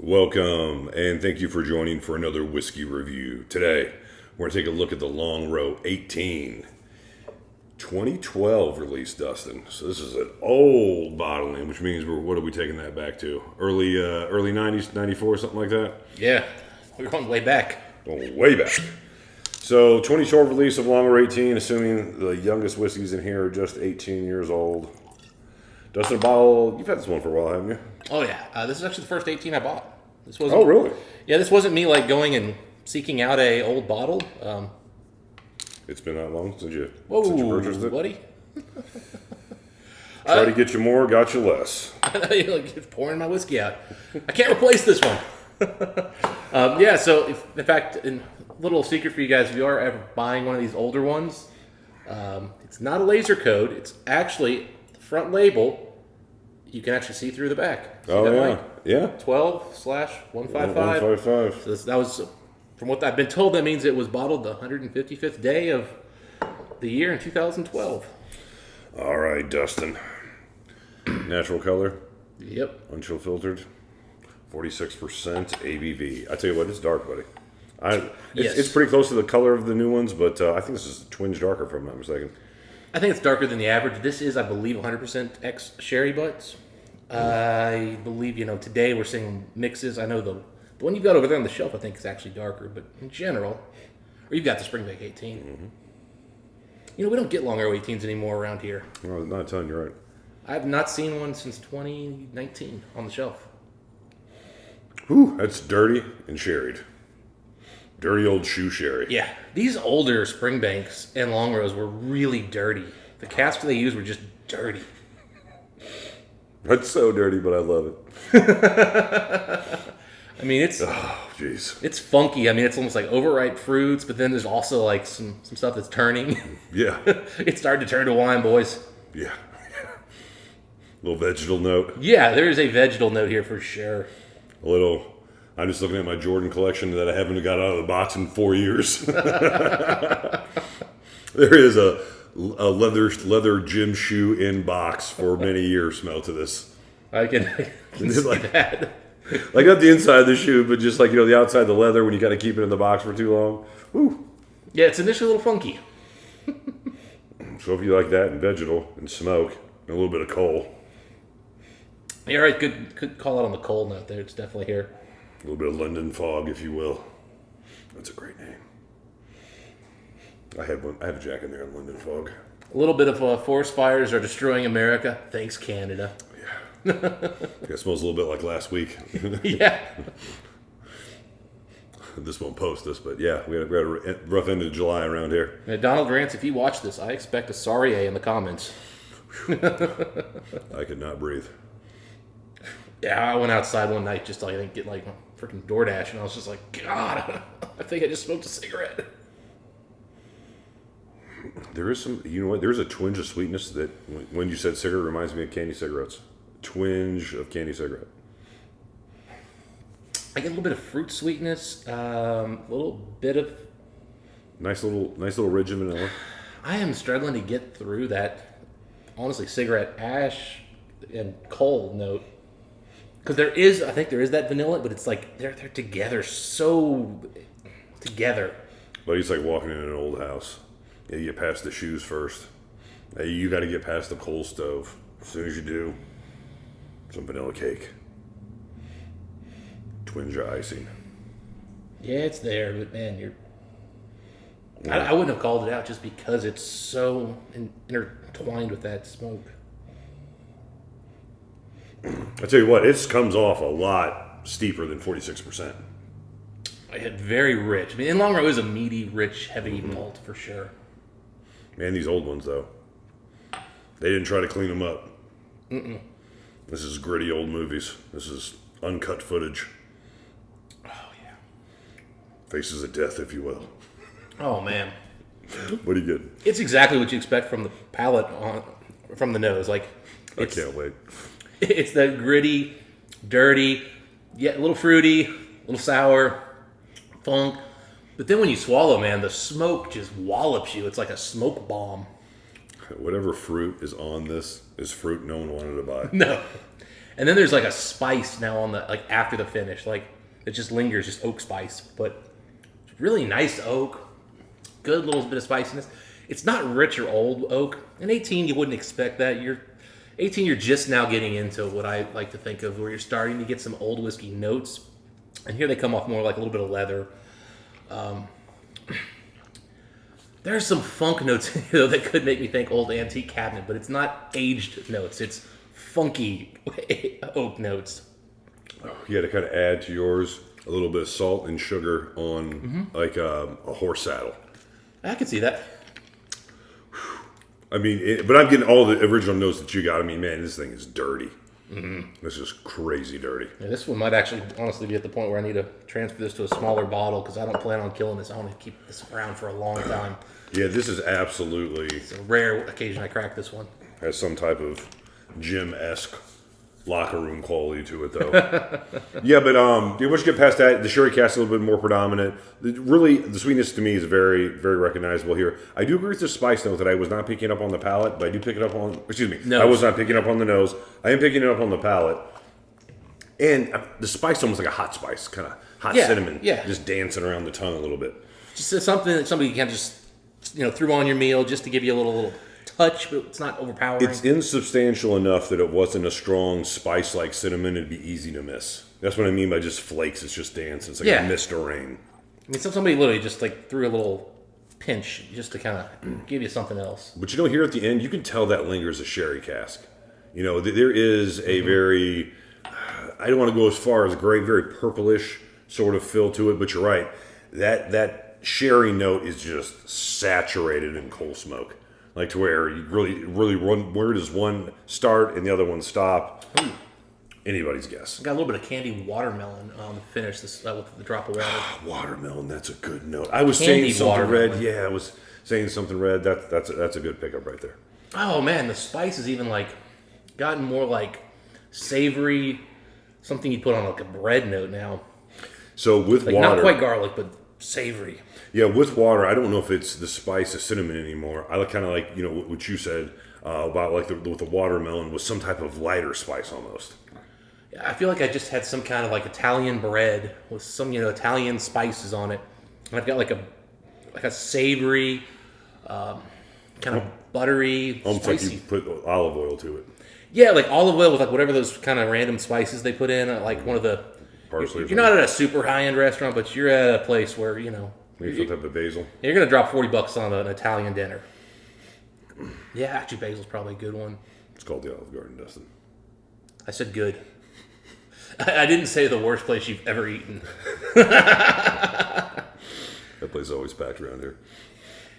Welcome, and thank you for joining for another whiskey review. Today, we're going to take a look at the Longrow 18. 2012 release, Dustin. So this is an old bottling, which means what are we taking that back to? Early 90s, 94, something like that? Yeah, we're going way back. Going way back. So 2012 release of Longrow 18, assuming the youngest whiskeys in here are just 18 years old. Dustin, a bottle, you've had this one for a while, haven't you? Oh yeah, this is actually the first 18 I bought. This wasn't, Oh really? Yeah, this wasn't me like going and seeking out a old bottle. It's been that long since you purchased it? Buddy. Try to get you more, got you less. You're like just pouring my whiskey out. I can't replace this one. Yeah, so in fact, a little secret for you guys, if you are ever buying one of these older ones, it's not a laser code. It's actually the front label. You can actually see through the back. See oh, yeah. Yeah. 12/155. 155. So that was, from what I've been told, that means it was bottled the 155th day of the year in 2012. All right, Dustin. Natural color. Yep. Unchill filtered. 46% ABV. I tell you what, it's dark, buddy. It's pretty close to the color of the new ones, but I think this is a twinge darker, if I'm not mistaken. I think it's darker than the average. This is, I believe, 100% ex-sherry butts. I believe, today we're seeing mixes. I know the one you've got over there on the shelf, I think, is actually darker. But in general, or you've got the Springbank 18. Mm-hmm. We don't get Longrow 18s anymore around here. No, I'm not telling you right. I have not seen one since 2019 on the shelf. Whew, that's dirty and sherried. Dirty old shoe sherry. Yeah, these older Springbanks and Longrows were really dirty. The casks they used were just dirty. That's so dirty, but I love it. I mean, it's jeez, it's funky. I mean, it's almost like overripe fruits, but then there's also like some stuff that's turning. Yeah, It's starting to turn to wine, boys. Yeah. Little vegetal note. Yeah, there is a vegetal note here for sure. I'm just looking at my Jordan collection that I haven't got out of the box in 4 years. There is a leather gym shoe in box for many years smell to this. I can see that. Like not the inside of the shoe, but just like, the outside of the leather when you got to keep it in the box for too long. Woo. Yeah, it's initially a little funky. So if you like that and vegetal and smoke and a little bit of coal. You're right, good call out on the coal note there. It's definitely here. A little bit of London fog, if you will. That's a great name. I have a jack in there in London fog. A little bit of forest fires are destroying America. Thanks, Canada. Yeah. It smells a little bit like last week. Yeah. This won't post this, but yeah, we had a rough end of July around here. Now, Donald Rance, if you watch this, I expect a sorry in the comments. I could not breathe. Yeah, I went outside one night just to get like a freaking DoorDash, and I was just like, God, I think I just smoked a cigarette. There is some, there's a twinge of sweetness that, when you said cigarette, reminds me of candy cigarettes. Twinge of candy cigarette. I get a little bit of fruit sweetness, a little bit of... Nice little ridge of vanilla. I am struggling to get through that, honestly, cigarette ash and coal note. Because I think there is that vanilla, but it's like they're together, so together. But it's like walking in an old house. You get past the shoes first. You got to get past the coal stove. As soon as you do, some vanilla cake. Twinge of icing. Yeah, it's there, but man, I wouldn't have called it out just because it's so intertwined with that smoke. I tell you what, it comes off a lot steeper than 46%. Very rich. I mean, Longrow is a meaty, rich, heavy malt for sure. Man, these old ones though, they didn't try to clean them up. Mm-mm. This is gritty old movies. This is uncut footage. Oh yeah. Faces of death, if you will. Oh man. What do you get? It's exactly what you expect from the palate from the nose. I can't wait. It's the gritty, dirty, a little fruity, a little sour, funk. But then when you swallow, man, the smoke just wallops you. It's like a smoke bomb. Whatever fruit is on this is fruit no one wanted to buy. No. And then there's like a spice now on the like after the finish, like it just lingers, just oak spice, but really nice oak, good little bit of spiciness. It's not rich or old oak. In 18, you wouldn't expect that. You're just now getting into what I like to think of, where you're starting to get some old whiskey notes, and here they come off more like a little bit of leather. There's some funk notes in here that could make me think old antique cabinet, but it's not aged notes. It's funky oak notes. You had to kind of add to yours a little bit of salt and sugar on like a horse saddle. I can see that. I mean, but I'm getting all the original notes that you got. I mean, man, this thing is dirty. This is crazy dirty. Yeah, this one might actually honestly be at the point where I need to transfer this to a smaller bottle because I don't plan on killing this. I want to keep this around for a long time. Yeah, this is absolutely... It's a rare occasion I crack this one. Has some type of gym-esque locker room quality to it, though. Yeah, but once you get past that, the sherry cask is a little bit more predominant. The sweetness to me is very, very recognizable here. I do agree with the spice note that I was not picking up on the palate, but I do pick it up on... Excuse me. Nose. I was not picking up on the nose. I am picking it up on the palate. And the spice almost like a hot spice, kind of hot cinnamon. Yeah. Just dancing around the tongue a little bit. Just something that somebody can just, throw on your meal just to give you a little touch, but it's not overpowering. It's insubstantial enough that it wasn't a strong spice like cinnamon. It'd be easy to miss. That's what I mean by just flakes. It's just dancing. It's like a mist or rain. I mean, somebody literally just like threw a little pinch just to kind of give you something else. But here at the end, you can tell that lingers a sherry cask. There is a very, I don't want to go as far as grape, very purplish sort of feel to it, but you're right. That sherry note is just saturated in coal smoke. Like to where you really run, where does one start and the other one stop? Anybody's guess. Got a little bit of candied watermelon on the finish this with the drop of water. Watermelon, that's a good note. I was saying something red. Yeah, I was saying something red. That's a good pickup right there. Oh man, the spice is even like gotten more like savory, something you put on like a bread note now. So with like water, not quite garlic, but savory. Yeah, with water, I don't know if it's the spice of cinnamon anymore. I kind of like what you said about like with the watermelon was some type of lighter spice almost. Yeah, I feel like I just had some kind of like Italian bread with some Italian spices on it. And I've got like a savory, kind of buttery, almost spicy. like you put olive oil to it. Yeah, like olive oil with like whatever those kind of random spices they put in, like one of the. Parsley. You're not at a super high end restaurant, but you're at a place where maybe some type of basil. You're gonna drop $40 on an Italian dinner. Yeah, actually, basil's probably a good one. It's called the Olive Garden, Dustin. I said good. I didn't say the worst place you've ever eaten. That place is always packed around here.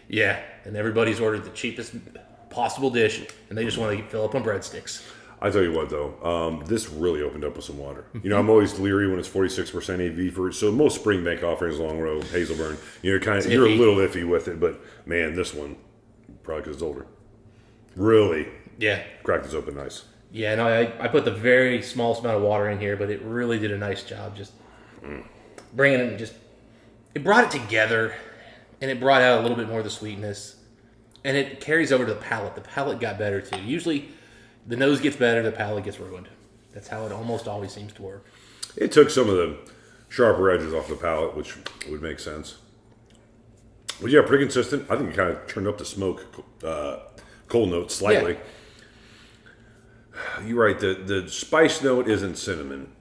Yeah, and everybody's ordered the cheapest possible dish, and they just want to fill up on breadsticks. I tell you what, though, this really opened up with some water. I'm always leery when it's 46% AV for it. So most Springbank offerings, Longrow, Hazelburn, you're a little iffy with it. But man, this one, probably because it's older, really, cracked this open nice. Yeah, no, I put the very smallest amount of water in here, but it really did a nice job just bringing it. It brought it together, and it brought out a little bit more of the sweetness, and it carries over to the palate. The palate got better too. Usually. The nose gets better, the palate gets ruined. That's how it almost always seems to work. It took some of the sharper edges off the palate, which would make sense. But yeah, pretty consistent. I think it kind of turned up the smoke, coal note slightly. Yeah. You're right. The spice note isn't cinnamon.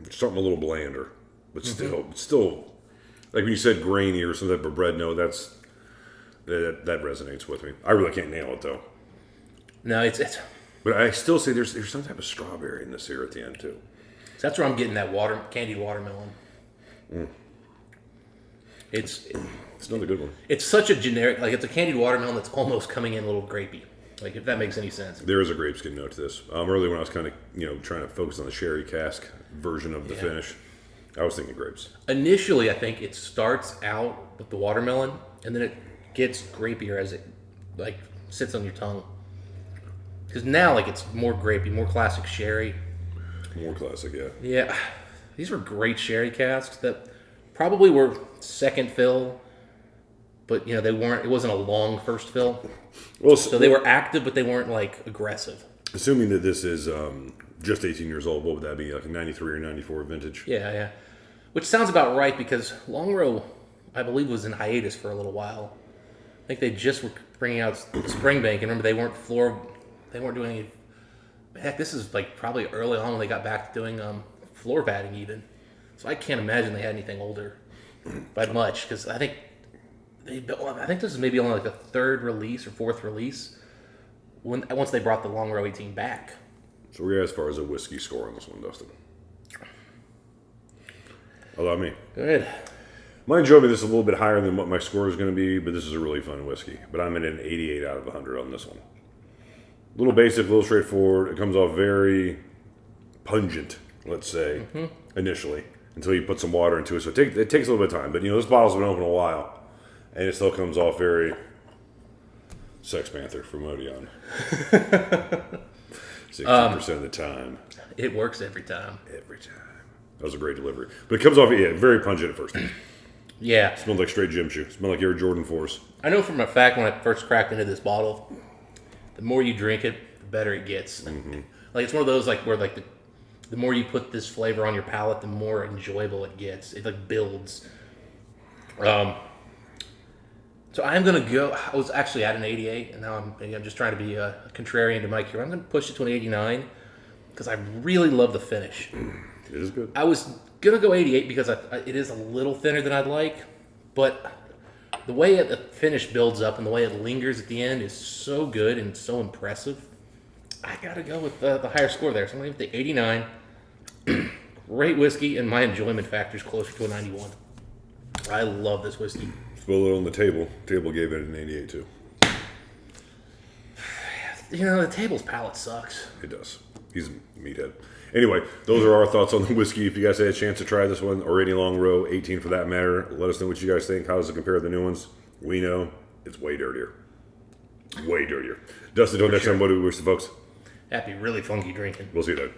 It's something a little blander, but still, like when you said grainy or some type of bread note, that resonates with me. I really can't nail it though. No, it's. But I still say there's some type of strawberry in this here at the end too. So that's where I'm getting that candied watermelon. It's another good one. It's such a generic, like it's a candied watermelon that's almost coming in a little grapey. Like if that makes any sense. There is a grape skin note to this. Earlier when I was kind of trying to focus on the sherry cask version of the finish, I was thinking grapes. Initially, I think it starts out with the watermelon, and then it gets grapier as it like sits on your tongue. Because now, like, it's more grapey, more classic sherry. More classic, yeah. Yeah. These were great sherry casks that probably were second fill, but, they weren't, it wasn't a long first fill. So they were active, but they weren't, like, aggressive. Assuming that this is just 18 years old, what would that be? Like a 93 or 94 vintage? Yeah. Which sounds about right because Longrow, I believe, was in hiatus for a little while. I think they just were bringing out Springbank, and remember they weren't doing any. Heck, this is like probably early on when they got back to doing floor batting even. So I can't imagine they had anything older by much because I think this is maybe only like a third release or fourth release once they brought the Longrow 18 back. So we're as far as a whiskey score on this one, Dustin. Allow me. Go ahead. My enjoyment of this is a little bit higher than what my score is going to be, but this is a really fun whiskey. But I'm at an 88 out of 100 on this one. A little basic, a little straightforward. It comes off very pungent, let's say, initially, until you put some water into it. So it takes a little bit of time. But, this bottle's been open a while, and it still comes off very Sex Panther from Odeon. 60% of the time. It works every time. Every time. That was a great delivery. But it comes off, very pungent at first. Yeah. Smelled like straight gym shoe. Smelled like Air Jordan 4s. I know from a fact when I first cracked into this bottle, the more you drink it, the better it gets. Mm-hmm. Like it's one of those where the more you put this flavor on your palate, the more enjoyable it gets. It builds. So I'm gonna go. I was actually at an 88, and now I'm just trying to be a contrarian to Mike here. I'm gonna push it to an 89 because I really love the finish. It is good. I was gonna go 88 because it is a little thinner than I'd like, but the way the finish builds up and the way it lingers at the end is so good and so impressive. I gotta go with the higher score there. So I'm gonna give it the 89. Great whiskey, and my enjoyment factor is closer to a 91. I love this whiskey. Spill it on the table. Table gave it an 88 too. The table's palate sucks. It does. He's a meathead. Anyway, those are our thoughts on the whiskey. If you guys had a chance to try this one, or any Longrow, 18 for that matter, let us know what you guys think. How does it compare to the new ones? We know it's way dirtier. Way dirtier. Dustin, until next time, what do we wish the folks? Happy, really funky drinking. We'll see you then.